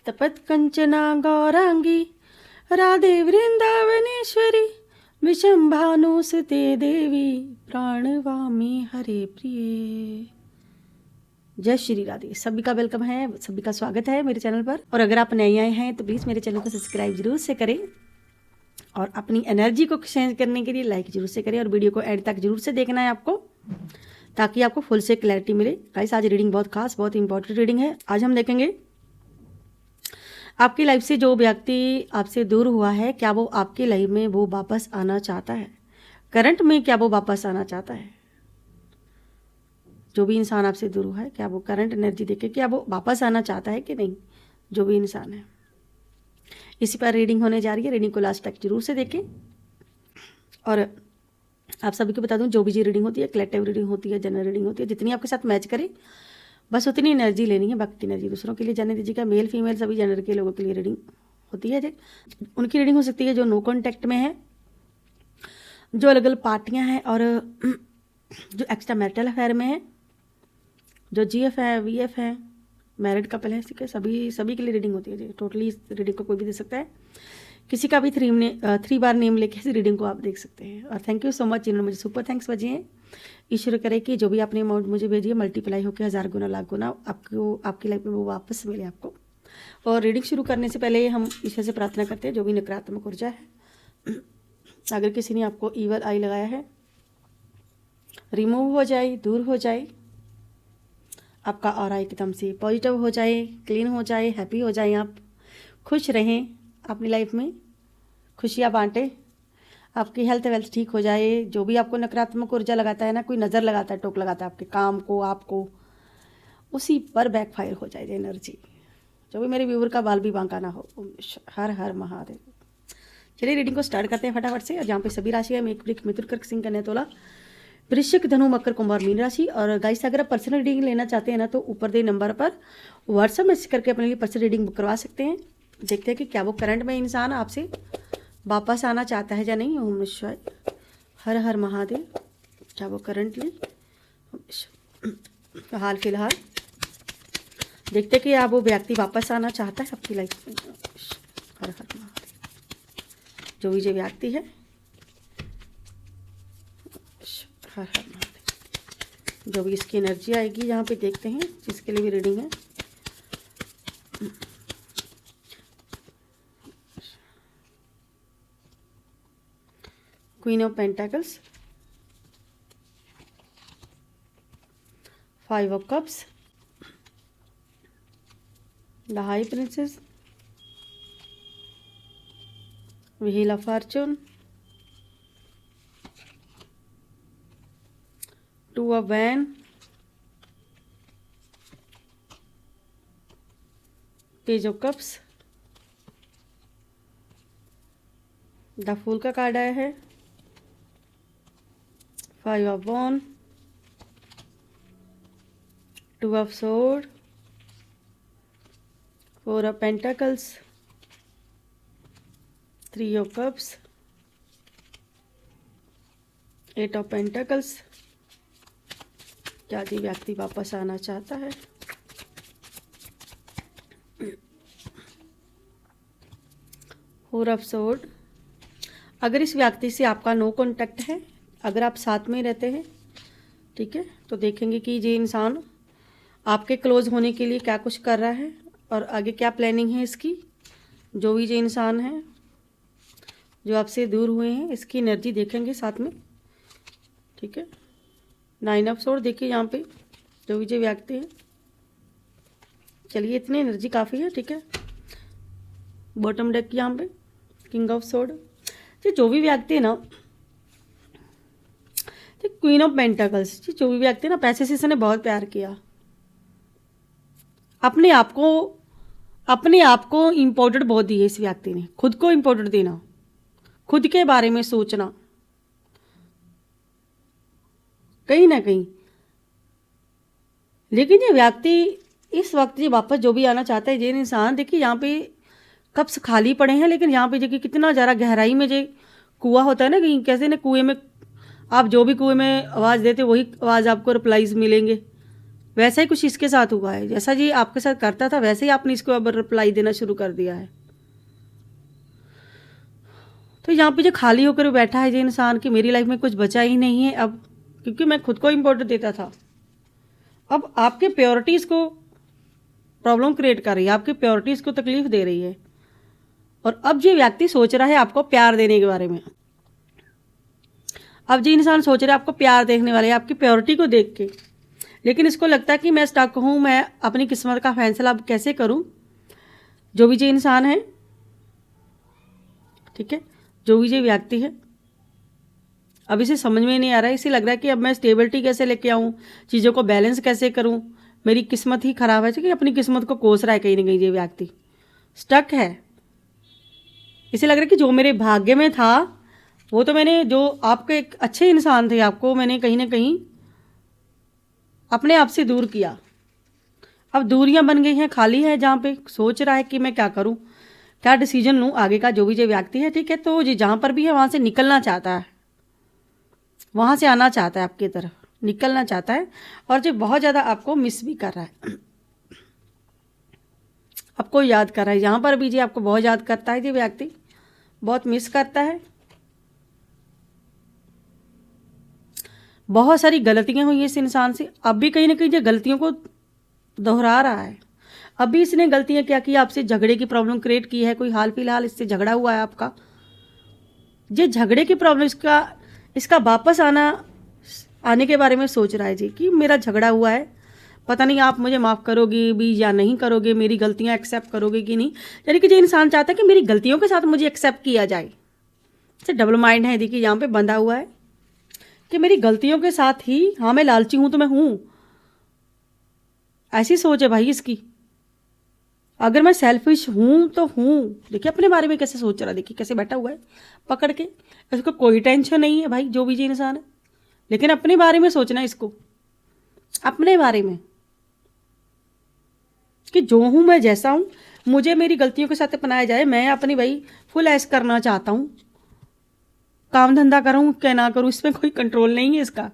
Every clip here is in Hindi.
तपत कंचना गौरांगी राधे वृंदावनेश्वरी विशंभानुसुते देवी प्राणवामी हरे प्रिय। जय श्री राधे। सभी का वेलकम है, सभी का स्वागत है मेरे चैनल पर। और अगर आप नए आए हैं तो प्लीज़ मेरे चैनल को सब्सक्राइब जरूर से करें और अपनी एनर्जी को चेंज करने के लिए लाइक जरूर से करें और वीडियो को एंड तक जरूर से देखना है आपको, ताकि आपको फुल से क्लैरिटी मिले। गाइस, आज रीडिंग बहुत खास, बहुत इंपॉर्टेंट रीडिंग है। आज हम देखेंगे आपकी लाइफ से जो व्यक्ति आपसे दूर हुआ है, क्या वो आपकी लाइफ में वो वापस आना चाहता है? करंट में क्या वो वापस आना चाहता है? जो भी इंसान आपसे दूर हुआ है, क्या वो करंट एनर्जी देखे क्या वो वापस आना चाहता है कि नहीं? जो भी इंसान है, इसी पर रीडिंग होने जा रही है। रीडिंग को लास्ट तक जरूर से देखें। और आप सभी को बता दूं, जो भी जी रीडिंग होती है, कलेक्टिव रीडिंग होती है, जनरल रीडिंग होती है, जितनी आपके साथ मैच करे बस उतनी एनर्जी लेनी है, बाकी की एनर्जी दूसरों के लिए जाने दीजिएगा। मेल फीमेल सभी जेंडर के लोगों के लिए रीडिंग होती है। उनकी रीडिंग हो सकती है जो नो कॉन्टैक्ट में है, जो अलग अलग पार्टियां हैं, और जो एक्स्ट्रा मैरिटल अफेयर में है, जो जीएफ है, वीएफ है, मैरिड कपल है, ठीक है। सभी के लिए रीडिंग होती है जी। टोटली इस रीडिंग को कोई भी दे सकता है। किसी का भी 3 बार नेम लेके इस रीडिंग को आप देख सकते हैं। और थैंक यू सो मच जिन्होंने मुझे सुपर थैंक्स भेजे हैं। ईश्वर करे कि जो भी आपने अमाउंट मुझे भेजी है मल्टीप्लाई होकर 1000 गुना, लाख गुना आपको आपकी लाइफ में वो वापस मिले आपको। और रीडिंग शुरू करने से पहले हम ईश्वर से प्रार्थना करते हैं, जो भी नकारात्मक ऊर्जा है, अगर किसी ने आपको ईवल आई लगाया है, रिमूव हो जाए, दूर हो जाए, आपका ऑरा एकदम से पॉजिटिव हो जाए, क्लीन हो जाए, हैप्पी हो जाए, आप खुश रहें, अपनी लाइफ में खुशियाँ बांटें, आपकी हेल्थ वेल्थ ठीक हो जाए। जो भी आपको नकारात्मक ऊर्जा लगाता है ना, कोई नज़र लगाता है, टोक लगाता है आपके काम को, आपको, उसी पर बैकफायर हो जाए एनर्जी। जो भी मेरे व्यूवर का बाल भी बांका ना हो। हर हर महादेव। चलिए रीडिंग को स्टार्ट करते हैं फटाफट से। और जहाँ पे सभी राशि है, मेघ वृक्ष मिथुन कर्क सिंह कन्या तुला वृश्चिक धनु मकर कुंभ और मीन राशि। और गाइस, अगर आप पर्सनल रीडिंग लेना चाहते हैं ना, तो ऊपर दे नंबर पर व्हाट्सएप मैसेज करके अपने लिए पर्सनल रीडिंग बुक करवा सकते हैं। देखते हैं कि क्या वो करंट में इंसान आपसे वापस आना चाहता है या नहीं। ओम नमः शिवाय, हर हर महादेव। क्या वो करंटली हाल फिलहाल देखते हैं कि आप वो व्यक्ति वापस आना चाहता है आपकी लाइफ में। हर हर महादेव। जो भी जो व्यक्ति है, हर हर महादेव। जो भी इसकी एनर्जी आएगी यहाँ पे देखते हैं, जिसके लिए भी रीडिंग है। Queen of pentacles, 5 of cups, the high princess, wheel of fortune, 2 of वैन, page of cups, the fool का कार्ड आया है, 5 of wand, 2 of sword, 4 of pentacles, 3 of cups, 8 of pentacles. क्या जी व्यक्ति वापस आना चाहता है? 4 ऑफ सोर्ड। अगर इस व्यक्ति से आपका नो कॉन्टैक्ट है, अगर आप साथ में रहते हैं, ठीक है, तो देखेंगे कि ये इंसान आपके क्लोज होने के लिए क्या कुछ कर रहा है और आगे क्या प्लानिंग है इसकी। जो भी ये इंसान है जो आपसे दूर हुए हैं, इसकी एनर्जी देखेंगे साथ में, ठीक है। 9 ऑफ सोर्ड देखिए यहाँ पे, जो भी जो व्यक्ति है। चलिए, इतनी एनर्जी काफ़ी है, ठीक है। बॉटम डेक यहाँ पे किंग ऑफ सोर्ड। जो भी व्यक्ति है ना, क्वीन ऑफ पेंटाकल्स, जो भी व्यक्ति ना, पैसे से इसने बहुत प्यार किया। अपने आप को इम्पोर्टेंट बहुत दी है इस व्यक्ति ने। खुद को इम्पोर्टेंट देना, खुद के बारे में सोचना, कहीं ना कहीं। लेकिन ये व्यक्ति इस वक्त ये वापस जो भी आना चाहता है, ये इंसान देखिए यहाँ पे कप्स खाली पड़े हैं, लेकिन यहाँ पे देखिए कितना ज़्यादा गहराई में जो कुआं होता है ना, कहीं कैसे ना कुएं में आप जो भी कुएं में आवाज़ देते वही आवाज़ आपको रिप्लाईज मिलेंगे, वैसा ही कुछ इसके साथ हुआ है, जैसा जी आपके साथ करता था वैसे ही आपने इसको अब रिप्लाई देना शुरू कर दिया है। तो यहाँ पे जो खाली होकर बैठा है जो इंसान की मेरी लाइफ में कुछ बचा ही नहीं है अब, क्योंकि मैं खुद को इम्पोर्टेंट देता था। अब आपके प्योरिटीज़ को प्रॉब्लम क्रिएट कर रही है, आपकी प्योरिटीज़ को तकलीफ दे रही है। और अब ये व्यक्ति सोच रहा है आपको प्यार देने के बारे में। अब जो इंसान सोच रहा है आपको प्यार देखने वाले है आपकी प्योरिटी को देख के, लेकिन इसको लगता है कि मैं स्टक हूँ, मैं अपनी किस्मत का फैसला अब कैसे करूँ। जो भी जो इंसान है, ठीक है, जो भी जो व्यक्ति है, अब इसे समझ में नहीं आ रहा है। इसे लग रहा है कि अब मैं स्टेबिलिटी कैसे लेके आऊँ, चीज़ों को बैलेंस कैसे करूँ, मेरी किस्मत ही खराब है। कि अपनी किस्मत को कोस रहा है कहीं ना कहीं ये व्यक्ति, स्टक है। इसे लग रहा है कि जो मेरे भाग्य में था वो तो मैंने, जो आपके एक अच्छे इंसान थे, आपको मैंने कहीं ना कहीं अपने आप से दूर किया। अब दूरियां बन गई हैं, खाली है, जहाँ पे सोच रहा है कि मैं क्या करूँ, क्या डिसीजन लूँ आगे का। जो भी जो व्यक्ति है, ठीक है, तो जी जहाँ पर भी है वहाँ से निकलना चाहता है, वहाँ से आना चाहता है, आपकी तरफ निकलना चाहता है, और जो बहुत ज़्यादा आपको मिस भी कर रहा है, आपको याद कर रहा है। यहाँ पर भी जी आपको बहुत याद करता है, ये व्यक्ति बहुत मिस करता है। बहुत सारी गलतियां हुई इस इंसान से, अब भी कहीं ना कहीं ये गलतियों को दोहरा रहा है। अभी इसने गलतियां क्या की, आपसे झगड़े की प्रॉब्लम क्रिएट की है, कोई हाल फिलहाल इससे झगड़ा हुआ है आपका, ये झगड़े की प्रॉब्लम इसका वापस आने के बारे में सोच रहा है जी, कि मेरा झगड़ा हुआ है, पता नहीं आप मुझे माफ़ करोगे भी या नहीं करोगे, मेरी गलतियां एक्सेप्ट करोगे कि नहीं। यानी कि जो इंसान चाहता है कि मेरी गलतियों के साथ मुझे एक्सेप्ट किया जाए। इसे डबल माइंड है, देखिए यहाँ पे बंधा हुआ है कि मेरी गलतियों के साथ ही, हाँ मैं लालची हूं तो मैं हूं, ऐसी सोच है भाई इसकी। अगर मैं सेल्फिश हूं तो हूं, देखिए अपने बारे में कैसे सोच रहा है, देखिए कैसे बैठा हुआ है पकड़ के, इसको कोई टेंशन नहीं है भाई, जो भी जी इंसान है, लेकिन अपने बारे में सोचना है इसको, अपने बारे में कि जो हूं मैं, जैसा हूं, मुझे मेरी गलतियों के साथ अपनाया जाए। मैं अपनी भाई फुल ऐश करना चाहता हूं, काम धंधा करूँ क्या ना करूँ इसमें कोई कंट्रोल नहीं है इसका,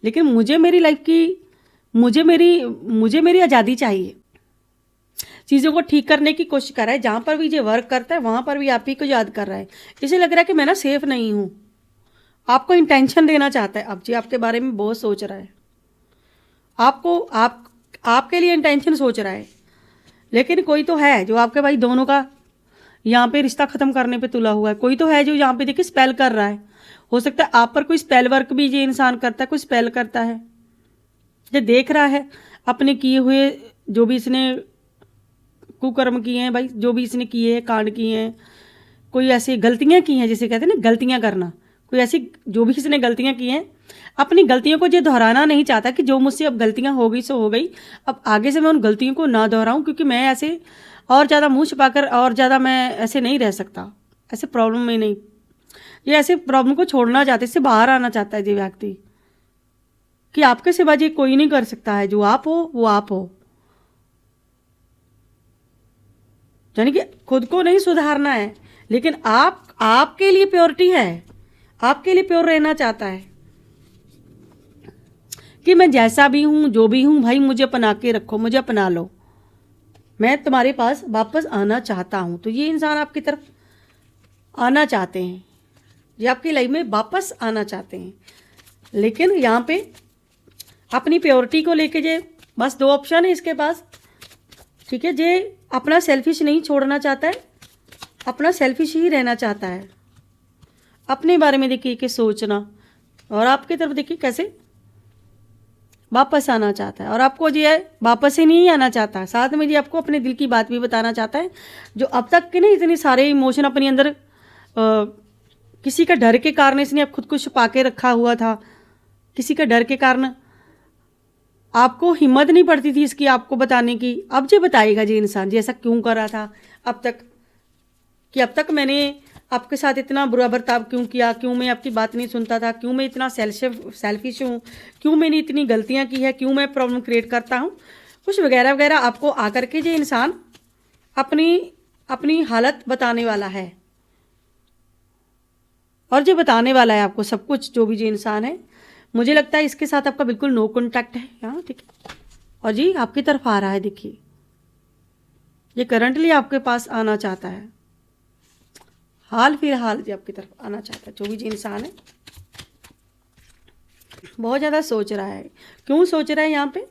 लेकिन मुझे मेरी लाइफ की, मुझे मेरी आज़ादी चाहिए। चीज़ों को ठीक करने की कोशिश कर रहा है, जहाँ पर भी ये वर्क करता है वहाँ पर भी आप ही को याद कर रहा है। इसे लग रहा है कि मैं ना सेफ नहीं हूँ, आपको इंटेंशन देना चाहता है। अब जी आपके बारे में बहुत सोच रहा है, आपके लिए इंटेंशन सोच रहा है, लेकिन कोई तो है जो आपके भाई दोनों का यहाँ पे रिश्ता खत्म करने पे तुला हुआ है। कोई तो है जो यहाँ पे देखिए स्पेल कर रहा है। हो सकता है आप पर कोई स्पेल वर्क भी ये इंसान करता है, कोई स्पेल करता है, ये देख रहा है अपने किए हुए, जो भी इसने कुकर्म किए हैं भाई, जो भी इसने किए हैं, कांड किए हैं, कोई ऐसी गलतियां की हैं जिसे कहते हैं ना गलतियां करना, कोई ऐसी जो भी इसने गलतियां की हैं, अपनी गलतियों को ये दोहराना नहीं चाहता कि जो मुझसे अब गलतियां हो गई सो हो गई, अब आगे से मैं उन गलतियों को ना दोहराऊं, क्योंकि मैं ऐसे और ज़्यादा मुंह छुपाकर और ज़्यादा मैं ऐसे नहीं रह सकता, ऐसे प्रॉब्लम में नहीं, ये ऐसे प्रॉब्लम को छोड़ना चाहते, इससे बाहर आना चाहता है ये व्यक्ति, कि आपके सिवा ये कोई नहीं कर सकता है, जो आप हो वो आप हो। यानी कि खुद को नहीं सुधारना है, लेकिन आपके लिए प्योरिटी है, आपके लिए प्योर रहना चाहता है कि मैं जैसा भी हूं, जो भी हूं भाई, मुझे अपना के रखो, मुझे अपना लो, मैं तुम्हारे पास वापस आना चाहता हूं। तो ये इंसान आपकी तरफ आना चाहते हैं, ये आपकी लाइफ में वापस आना चाहते हैं, लेकिन यहाँ पे अपनी प्योरिटी को लेके जे बस दो ऑप्शन है इसके पास, ठीक है। जे अपना सेल्फिश नहीं छोड़ना चाहता है, अपना सेल्फिश ही रहना चाहता है, अपने बारे में देखिए कि सोचना, और आपकी तरफ देखिए कैसे वापस आना चाहता है। और आपको जो है वापस ही नहीं आना चाहता, साथ में जी आपको अपने दिल की बात भी बताना चाहता है, जो अब तक के ना इतने सारे इमोशन अपने अंदर किसी का डर के कारण इसने खुद को छुपा के रखा हुआ था, किसी का डर के कारण आपको हिम्मत नहीं पड़ती थी इसकी आपको बताने की। अब जो बताएगा जी इंसान जी ऐसा क्यों कर रहा था अब तक, कि अब तक मैंने आपके साथ इतना बुरा बर्ताव क्यों किया, क्यों मैं आपकी बात नहीं सुनता था, क्यों मैं इतना सेल्फिश हूँ, क्यों मैंने इतनी गलतियाँ की है, क्यों मैं प्रॉब्लम क्रिएट करता हूँ, कुछ वगैरह वगैरह आपको आकर के ये इंसान अपनी हालत बताने वाला है, और जो बताने वाला है आपको सब कुछ, जो भी जो इंसान है। मुझे लगता है इसके साथ आपका बिल्कुल नो कॉन्टैक्ट है यहाँ, ठीक है। और जी आपकी तरफ आ रहा है। देखिए ये करंटली आपके पास आना चाहता है, हाल फिलहाल जी आपकी तरफ आना चाहता है। जो भी जी इंसान है बहुत ज़्यादा सोच रहा है। क्यों सोच रहा है यहाँ पे?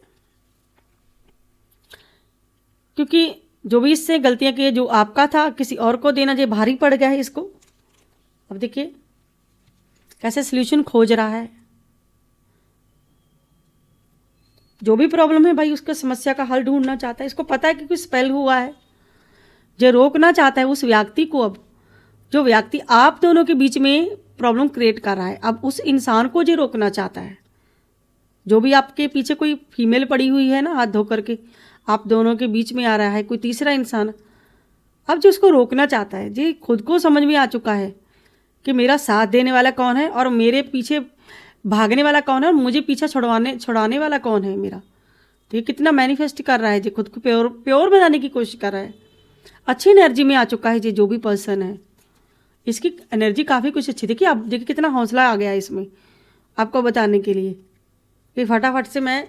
क्योंकि जो भी इससे गलतियां की है, जो आपका था किसी और को देना जो भारी पड़ गया है इसको। अब देखिए कैसे सल्यूशन खोज रहा है। जो भी प्रॉब्लम है भाई उसका समस्या का हल ढूंढना चाहता है। इसको पता है कि कुछ स्पेल हुआ है, जो रोकना चाहता है उस व्यक्ति को। अब जो व्यक्ति आप दोनों के बीच में प्रॉब्लम क्रिएट कर रहा है, अब उस इंसान को जो रोकना चाहता है। जो भी आपके पीछे कोई फीमेल पड़ी हुई है ना, हाथ धो करके आप दोनों के बीच में आ रहा है कोई तीसरा इंसान, अब जो उसको रोकना चाहता है जी खुद को समझ में आ चुका है कि मेरा साथ देने वाला कौन है और मेरे पीछे भागने वाला कौन है और मुझे पीछा छुड़ाने वाला कौन है मेरा। तो ये कितना मैनिफेस्ट कर रहा है जी, खुद को प्योर बनाने की कोशिश कर रहा है। अच्छी एनर्जी में आ चुका है जी जो भी पर्सन है। इसकी एनर्जी काफ़ी कुछ अच्छी। देखिए अब देखिए कितना हौसला आ गया है इसमें आपको बताने के लिए कि फटाफट से मैं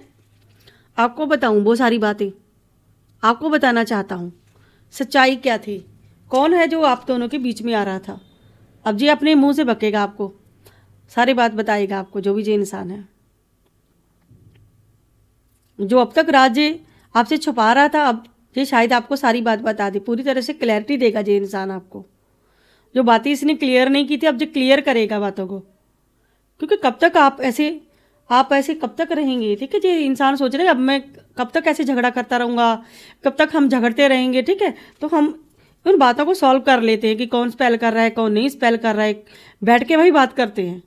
आपको बताऊं वो सारी बातें। आपको बताना चाहता हूँ सच्चाई क्या थी, कौन है जो आप दोनों के बीच में आ रहा था। अब जी अपने मुंह से बकेगा, आपको सारी बात बताएगा आपको। जो भी जो इंसान है जो अब तक राज्य आपसे छुपा रहा था, अब ये शायद आपको सारी बात बता दे, पूरी तरह से क्लैरिटी देगा ये इंसान आपको। जो बातें इसने क्लियर नहीं की थी अब जो क्लियर करेगा बातों को। क्योंकि कब तक आप ऐसे कब तक रहेंगे? ठीक है, ये इंसान सोच रहे हैं अब मैं कब तक ऐसे झगड़ा करता रहूँगा, कब तक हम झगड़ते रहेंगे। ठीक है, तो हम उन बातों को सॉल्व कर लेते हैं कि कौन स्पेल कर रहा है कौन नहीं स्पेल कर रहा है, बैठ के वही बात करते हैं।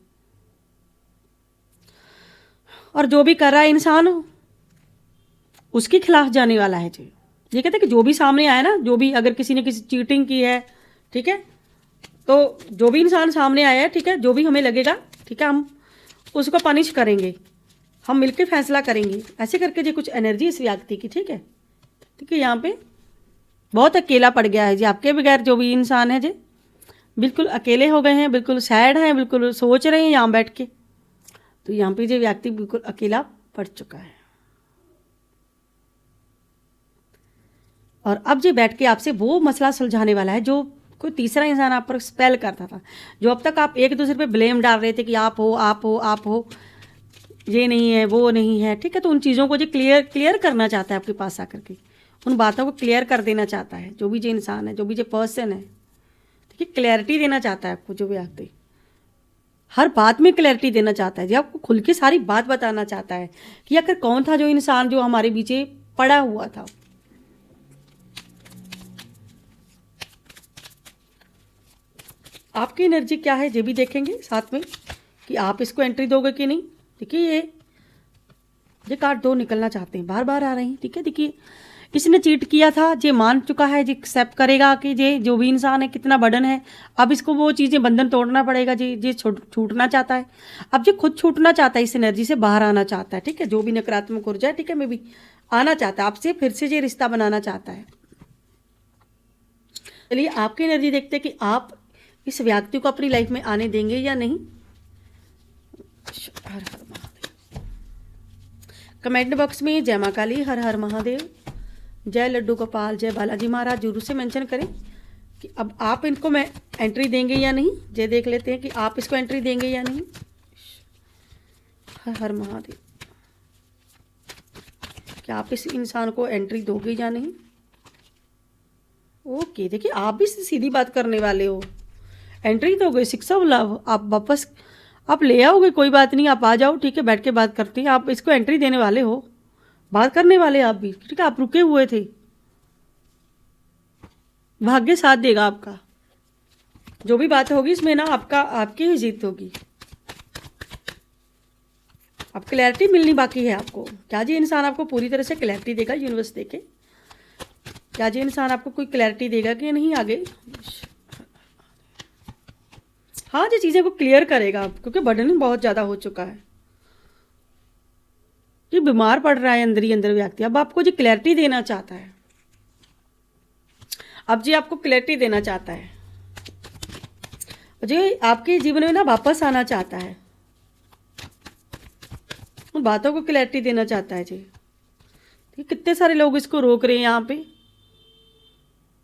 और जो भी कर रहा है इंसान उसके खिलाफ जाने वाला है जी। ये कहते हैं कि जो भी सामने आया ना, जो भी अगर किसी ने किसी चीटिंग की है, ठीक है, तो जो भी इंसान सामने आया है, ठीक है, जो भी हमें लगेगा, ठीक है, हम उसको पनिश करेंगे, हम मिलकर फैसला करेंगे। ऐसे करके जी कुछ एनर्जी इस व्यक्ति की। ठीक है, ठीक है, यहाँ पे बहुत अकेला पड़ गया है जी आपके बगैर। जो भी इंसान है जी बिल्कुल अकेले हो गए हैं, बिल्कुल सैड हैं, बिल्कुल सोच रहे हैं यहाँ बैठ के। तो यहाँ पे जो व्यक्ति बिल्कुल अकेला पड़ चुका है और अब जो बैठ के आपसे वो मसला सुलझाने वाला है जो कोई तीसरा इंसान आप पर स्पेल करता था। जो अब तक आप एक दूसरे पे ब्लेम डाल रहे थे कि आप हो, ये नहीं है वो नहीं है। ठीक है, तो उन चीज़ों को जो क्लियर करना चाहता है आपके पास आकर के, उन बातों को क्लियर कर देना चाहता है। जो भी जो इंसान है, जो भी जो पर्सन है, ठीक है, क्लैरिटी देना चाहता है आपको। जो भी आते हर बात में क्लैरिटी देना चाहता है जी, आपको खुल के सारी बात बताना चाहता है कि आखिर कौन था जो इंसान जो हमारे बीच पड़ा हुआ था। आपकी एनर्जी क्या है ये भी देखेंगे साथ में कि आप इसको एंट्री दोगे कि नहीं। देखिए ये कार्ड दो निकलना चाहते हैं, बार बार आ रहे हैं। ठीक है, देखिए इसने चीट किया था, ये मान चुका है, ये एक्सेप्ट करेगा कि ये जो भी इंसान है कितना बर्डन है। अब इसको वो चीज़ें बंधन तोड़ना पड़ेगा जी। ये छूटना चाहता है, अब ये खुद छूटना चाहता है, इस एनर्जी से बाहर आना चाहता है। ठीक है, जो भी नकारात्मक ऊर्जा है, ठीक है, मैं भी आना चाहता है आपसे, फिर से ये रिश्ता बनाना चाहता है। चलिए आपकी एनर्जी देखते हैं कि आप इस व्यक्ति को अपनी लाइफ में आने देंगे या नहीं। हर हर महादेव। कमेंट बॉक्स में जय मां काली, हर हर महादेव, जय लड्डू गोपाल, जय बालाजी महाराज जरूर से मेंशन करें कि अब आप इनको मैं एंट्री देंगे या नहीं। जय देख लेते हैं कि आप इसको एंट्री देंगे या नहीं। हर हर महादेव। क्या आप इस इंसान को एंट्री दोगे या नहीं? ओके, देखिए आप भी सीधी बात करने वाले हो, एंट्री दोगे। 6 ऑफ लव आप वापस आप ले आओगे, कोई बात नहीं, आप आ जाओ। ठीक है, बैठ के बात करते हैं। आप इसको एंट्री देने वाले हो, बात करने वाले आप भी। ठीक है, आप रुके हुए थे, भाग्य साथ देगा आपका। जो भी बात होगी इसमें ना आपकी ही जीत होगी। अब क्लैरिटी मिलनी बाकी है आपको। क्या जी इंसान आपको पूरी तरह से क्लैरिटी देगा यूनिवर्स देके? क्या जी इंसान आपको कोई क्लैरिटी देगा कि नहीं आगे? हाँ, जी चीज़ें को क्लियर करेगा आप, क्योंकि बर्डन बहुत ज़्यादा हो चुका है। ये बीमार पड़ रहा है अंदर ही अंदर व्यक्ति। अब आपको जी क्लैरिटी देना चाहता है, अब जी आपको क्लैरिटी देना चाहता है, जी आपके जीवन में ना वापस आना चाहता है, उन बातों को क्लैरिटी देना चाहता है जी। कितने सारे लोग इसको रोक रहे हैं यहाँ पे।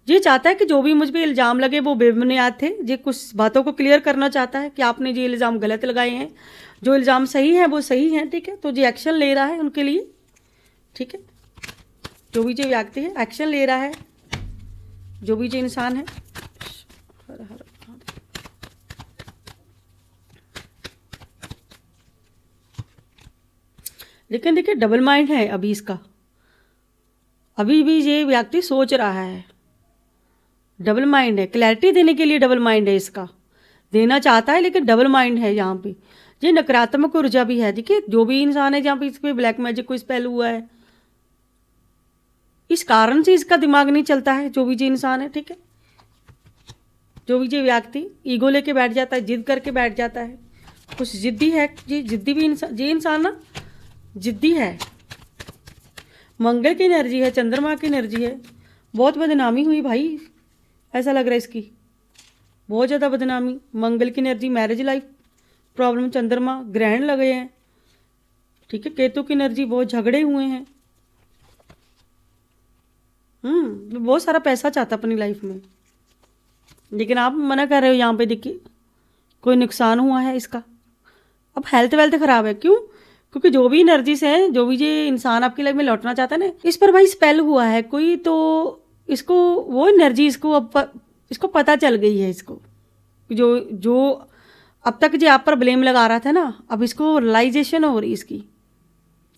ये चाहता है कि जो भी मुझ पे इल्ज़ाम लगे वो बेबुनियाद थे। ये कुछ बातों को क्लियर करना चाहता है कि आपने ये इल्ज़ाम गलत लगाए हैं, जो इल्ज़ाम सही है वो सही है, ठीक है। तो ये एक्शन ले रहा है उनके लिए, ठीक है। जो भी जो व्यक्ति है एक्शन ले रहा है, जो भी जो इंसान है। लेकिन देखिए डबल माइंड है अभी इसका, अभी भी ये व्यक्ति सोच रहा है, डबल माइंड है। क्लैरिटी देने के लिए डबल माइंड है इसका, देना चाहता है लेकिन डबल माइंड है यहाँ पे। ये नकारात्मक ऊर्जा भी है। देखिए जो भी इंसान है जहाँ पे इस पे ब्लैक मैजिक को स्पेल हुआ है, इस कारण से इसका दिमाग नहीं चलता है। जो भी जो इंसान है, ठीक है, जो भी जो व्यक्ति ईगो लेके बैठ जाता है, जिद करके बैठ जाता है, कुछ जिद्दी है। ये जिद्दी भी इंसान, ये इंसान ना जिद्दी है। मंगल की एनर्जी है, चंद्रमा की एनर्जी है। बहुत बदनामी हुई भाई, ऐसा लग रहा है इसकी, बहुत ज़्यादा बदनामी। मंगल की एनर्जी, मैरिज लाइफ प्रॉब्लम, चंद्रमा ग्रहण लगे हैं, ठीक है। केतु की एनर्जी, बहुत झगड़े हुए हैं। बहुत सारा पैसा चाहता अपनी लाइफ में, लेकिन आप मना कर रहे हो। यहाँ पे देखिए कोई नुकसान हुआ है इसका। अब हेल्थ वेल्थ खराब है, क्यों? क्योंकि जो भी एनर्जी से है, जो भी ये इंसान आपकी लाइफ में लौटना चाहता है ना, इस पर भाई स्पेल हुआ है कोई, तो इसको वो एनर्जी इसको अब इसको पता चल गई है। इसको जो अब तक जो आप पर ब्लेम लगा रहा था ना, अब इसको रियलाइजेशन हो रही है इसकी।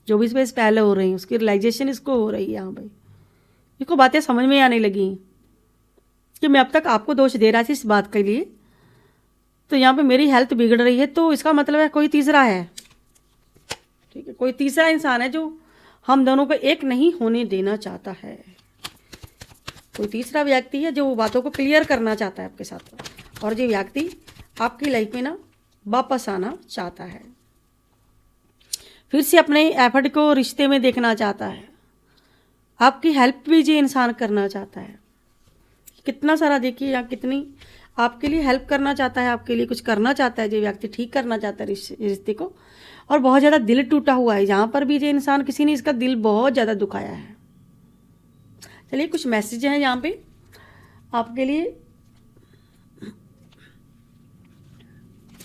जो भी इस पर स्पेल हो रही है उसकी रियलाइजेशन इसको हो रही है। यहाँ पे इसको बातें समझ में आने लगी कि मैं अब तक आपको दोष दे रहा था इस बात के लिए, तो यहाँ पे मेरी हेल्थ बिगड़ रही है, तो इसका मतलब है कोई तीसरा है, ठीक है। कोई तीसरा इंसान है जो हम दोनों को एक नहीं होने देना चाहता है। कोई तीसरा व्यक्ति है जो बातों को क्लियर करना चाहता है आपके साथ, और जो व्यक्ति आपकी लाइफ में ना वापस आना चाहता है, फिर से अपने एफर्ट को रिश्ते में देखना चाहता है, आपकी हेल्प भी जो इंसान करना चाहता है। कितना सारा देखिए यहाँ, कितनी आपके लिए हेल्प करना चाहता है, आपके लिए कुछ करना चाहता है। जो व्यक्ति ठीक करना चाहता है रिश्ते को, और बहुत ज़्यादा दिल टूटा हुआ है। यहाँ पर भी जो इंसान, किसी ने इसका दिल बहुत ज़्यादा दुखाया है। चलिए कुछ मैसेज हैं यहाँ पे आपके लिए,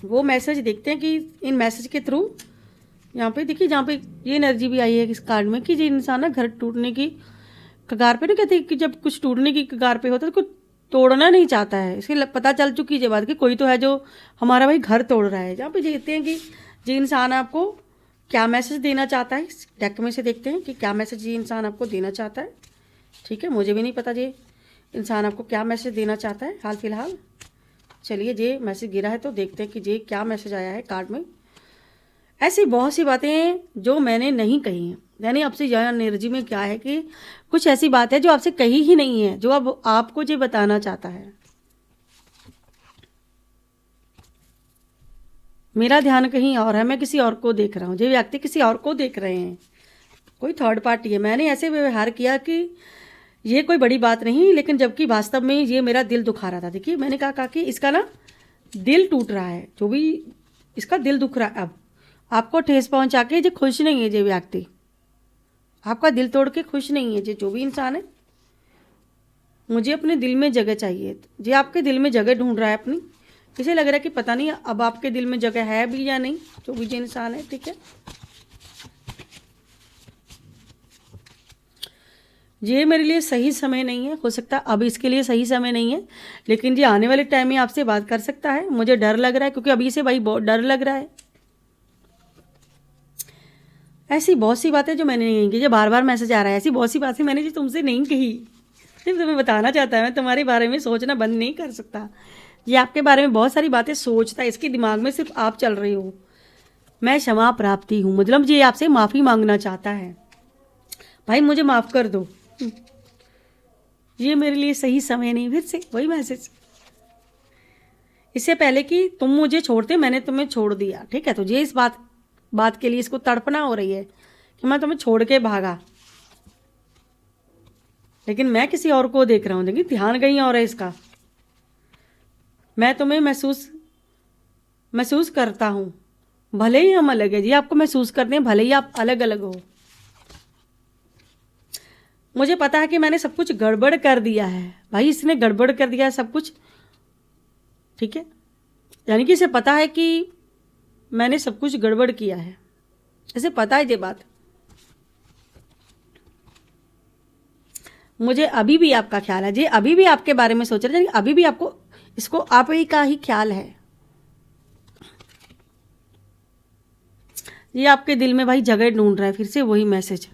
वो मैसेज देखते हैं कि इन मैसेज के थ्रू यहाँ पे देखिए, जहाँ पे ये एनर्जी भी आई है इस कार्ड में कि ये इंसान ना घर टूटने की कगार पे, ना कहते कि जब कुछ टूटने की कगार पे होता है तो कुछ तोड़ना नहीं चाहता है। इसके पता चल चुकी है बात कि कोई तो है जो हमारा भाई घर तोड़ रहा है। जहाँ पे देखते हैं कि ये इंसान आपको क्या मैसेज देना चाहता है। इस डेक में से देखते हैं कि क्या मैसेज ये इंसान आपको देना चाहता है, ठीक है। मुझे भी नहीं पता ये इंसान आपको क्या मैसेज देना चाहता है हाल फिलहाल। चलिए ये मैसेज गिरा है तो देखते हैं कि ये क्या मैसेज आया है कार्ड में। ऐसी बहुत सी बातें हैं जो मैंने नहीं कही हैं, यानी आपसे यहाँ एनर्जी में क्या है कि कुछ ऐसी बात है जो आपसे कही ही नहीं है, जो अब आपको ये बताना चाहता है। मेरा ध्यान कहीं और है, मैं किसी और को देख रहा हूँ। ये व्यक्ति किसी और को देख रहे हैं, कोई थर्ड पार्टी है। मैंने ऐसे व्यवहार किया कि ये कोई बड़ी बात नहीं, लेकिन जबकि वास्तव में ये मेरा दिल दुखा रहा था। देखिए मैंने कहा कि इसका ना दिल टूट रहा है, जो भी इसका दिल दुख रहा है। अब आपको ठेस पहुंचा के ये खुश नहीं है। ये व्यक्ति आपका दिल तोड़ के खुश नहीं है। ये जो भी इंसान है, मुझे अपने दिल में जगह चाहिए। ये आपके दिल में जगह ढूंढ रहा है अपनी। इसे लग रहा है कि पता नहीं अब आपके दिल में जगह है भी या नहीं, जो भी इंसान है, ठीक है। ये मेरे लिए सही समय नहीं है, हो सकता है अब इसके लिए सही समय नहीं है, लेकिन ये आने वाले टाइम में आपसे बात कर सकता है। मुझे डर लग रहा है, क्योंकि अभी से भाई बहुत डर लग रहा है। ऐसी बहुत सी बातें जो मैंने नहीं की, जो बार बार मैसेज आ रहा है, ऐसी बहुत सी बातें मैंने जो तुमसे नहीं कही, सिर्फ तुम्हें बताना चाहता है। मैं तुम्हारे बारे में सोचना बंद नहीं कर सकता। ये आपके बारे में बहुत सारी बातें सोचता है, इसके दिमाग में सिर्फ आप चल रहे हो। मैं क्षमा प्राप्ति हूँ, मतलब ये आपसे माफ़ी मांगना चाहता है। भाई मुझे माफ़ कर दो, ये मेरे लिए सही समय नहीं। फिर से वही मैसेज, इससे पहले कि तुम मुझे छोड़ते मैंने तुम्हें छोड़ दिया, ठीक है। तो ये इस बात के लिए इसको तड़पना हो रही है कि मैं तुम्हें छोड़ के भागा, लेकिन मैं किसी और को देख रहा हूँ। देखिए ध्यान कहीं और है इसका। मैं तुम्हें महसूस करता हूँ, भले ही हम अलग है। जी आपको महसूस करते हैं, भले ही आप अलग अलग हो। मुझे पता है कि मैंने सब कुछ गड़बड़ कर दिया है। भाई इसने गड़बड़ कर दिया है सब कुछ, ठीक है, यानी कि इसे पता है कि मैंने सब कुछ गड़बड़ किया है, इसे पता है ये बात। मुझे अभी भी आपका ख्याल है, जी अभी भी आपके बारे में सोच रहे हैं, अभी भी आपको इसको आप ही का ही ख्याल है। ये आपके दिल में भाई जगह ढूंढ रहा है, फिर से वही मैसेज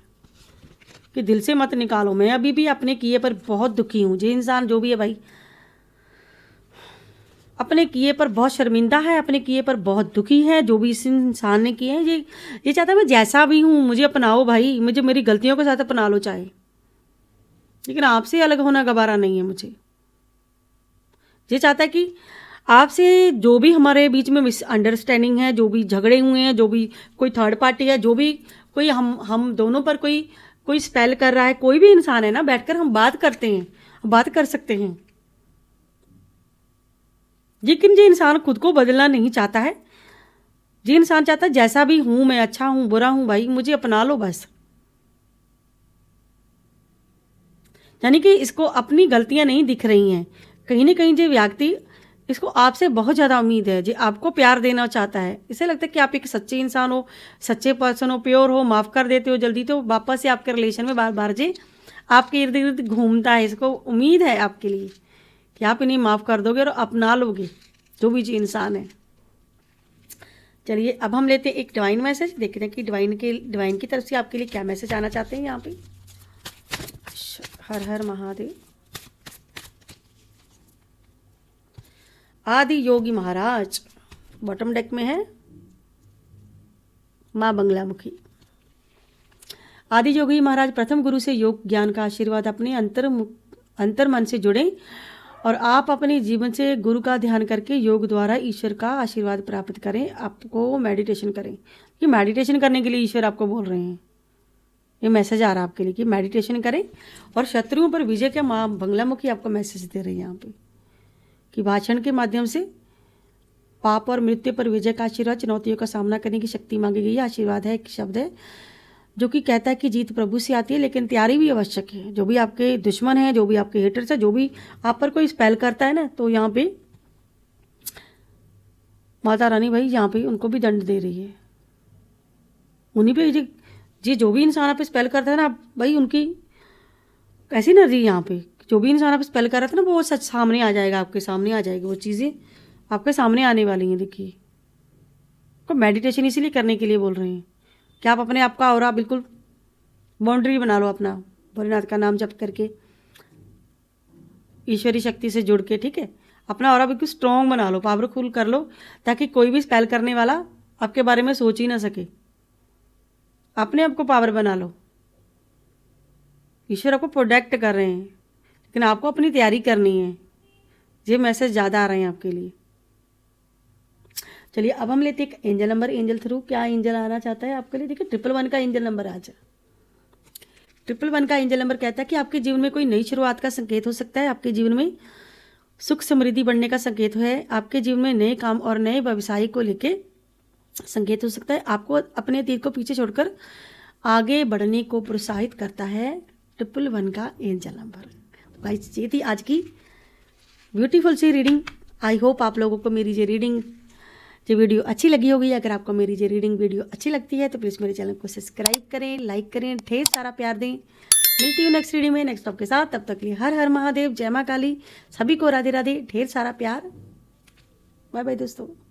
कि दिल से मत निकालो। मैं अभी भी अपने किए पर बहुत दुखी हूँ। ये इंसान जो भी है भाई अपने किए पर बहुत शर्मिंदा है, अपने किए पर बहुत दुखी है। जो भी इस इंसान ने किए हैं, ये चाहता है मैं जैसा भी हूँ मुझे अपनाओ भाई, मुझे मेरी गलतियों के साथ अपना लो चाहे, लेकिन आपसे अलग होना गवारा नहीं है मुझे। ये चाहता है कि आपसे जो भी हमारे बीच में मिसअंडरस्टैंडिंग है, जो भी झगड़े हुए हैं, जो भी कोई थर्ड पार्टी है, जो भी कोई हम दोनों पर कोई स्पेल कर रहा है, कोई भी इंसान है ना, बैठकर हम बात करते हैं, बात कर सकते हैं। लेकिन ये इंसान खुद को बदलना नहीं चाहता है। ये इंसान चाहता है जैसा भी हूं मैं, अच्छा हूं बुरा हूं भाई, मुझे अपना लो बस। यानी कि इसको अपनी गलतियां नहीं दिख रही हैं। कहीं ना कहीं ये व्यक्ति, इसको आपसे बहुत ज़्यादा उम्मीद है, जो आपको प्यार देना चाहता है। इसे लगता है कि आप एक सच्चे इंसान हो, सच्चे पर्सन हो, प्योर हो, माफ़ कर देते हो जल्दी, तो वापस से आपके रिलेशन में बार बार जे आपके इर्द गिर्द घूमता है। इसको उम्मीद है आपके लिए कि आप इन्हें माफ़ कर दोगे और अपना लोगे जो भी जी इंसान है। चलिए अब हम लेते हैं एक डिवाइन मैसेज, देखते हैं कि डिवाइन की तरफ से आपके लिए क्या मैसेज आना चाहते हैं यहाँ पे। हर हर महादेव। आदि योगी महाराज बॉटम डेक में है, माँ बंगलामुखी। आदि योगी महाराज प्रथम गुरु से योग ज्ञान का आशीर्वाद अपने अंतर मन से जुड़ें और आप अपने जीवन से गुरु का ध्यान करके योग द्वारा ईश्वर का आशीर्वाद प्राप्त करें। आपको मेडिटेशन करें, कि मेडिटेशन करने के लिए ईश्वर आपको बोल रहे हैं। ये मैसेज आ रहा है आपके लिए कि मेडिटेशन करें और शत्रुओं पर विजय के माँ बंगलामुखी आपको मैसेज दे रही है यहाँ पे कि भाषण के माध्यम से पाप और मृत्यु पर विजय का आशीर्वाद, चुनौतियों का सामना करने की शक्ति मांगी गई है। आशीर्वाद है एक शब्द है जो कि कहता है कि जीत प्रभु से आती है, लेकिन तैयारी भी आवश्यक है। जो भी आपके दुश्मन हैं, जो भी आपके हेटर्स हैं, जो भी आप पर कोई स्पेल करता है ना, तो यहाँ पे माता रानी भाई यहाँ पे उनको भी दंड दे रही है। उन्हीं पे जी जो भी इंसान आप पे स्पेल करता है ना भाई, उनकी ऐसी एनर्जी यहाँ पे, जो भी इंसान आप स्पेल कर रहा था ना वो सच सामने आ जाएगा, आपके सामने आ जाएगी, वो चीज़ें आपके सामने आने वाली हैं। देखिए को मेडिटेशन इसीलिए करने के लिए बोल रहे हैं कि आप अपने आप का और बिल्कुल बाउंड्री बना लो अपना, भोलेनाथ का नाम जप करके, ईश्वरी शक्ति से जुड़ के, ठीक है, अपना और बिल्कुल स्ट्रॉन्ग बना लो, पावरफुल कर लो, ताकि कोई भी स्पेल करने वाला आपके बारे में सोच ही ना सके। अपने आप को पावर बना लो। ईश्वर आपको प्रोटेक्ट कर रहे हैं, लेकिन आपको अपनी तैयारी करनी है। ये मैसेज ज़्यादा आ रहे हैं आपके लिए। चलिए अब हम लेते हैं एक एंजल नंबर, एंजल थ्रू क्या एंजल आना चाहता है आपके लिए। देखिए 111 का एंजल नंबर आज 111 का एंजल नंबर कहता है कि आपके जीवन में कोई नई शुरुआत का संकेत हो सकता है। आपके जीवन में सुख समृद्धि बढ़ने का संकेत है। आपके जीवन में नए काम और नए व्यवसाय को लेके संकेत हो सकता है। आपको अपने अतीत को पीछे छोड़कर आगे बढ़ने को प्रोत्साहित करता है 111 का एंजल नंबर। तो गाइस ये थी आज की ब्यूटीफुल सी रीडिंग। आई होप आप लोगों को मेरी ये रीडिंग, ये वीडियो अच्छी लगी होगी। अगर आपको मेरी ये रीडिंग वीडियो अच्छी लगती है तो प्लीज़ मेरे चैनल को सब्सक्राइब करें, लाइक करें, ढेर सारा प्यार दें। मिलती हूँ नेक्स्ट रीडिंग में नेक्स्ट टॉप के साथ। तब तक के लिए हर हर महादेव, जय माँ काली, सभी को राधे राधे, ढेर सारा प्यार। बाय बाय दोस्तों।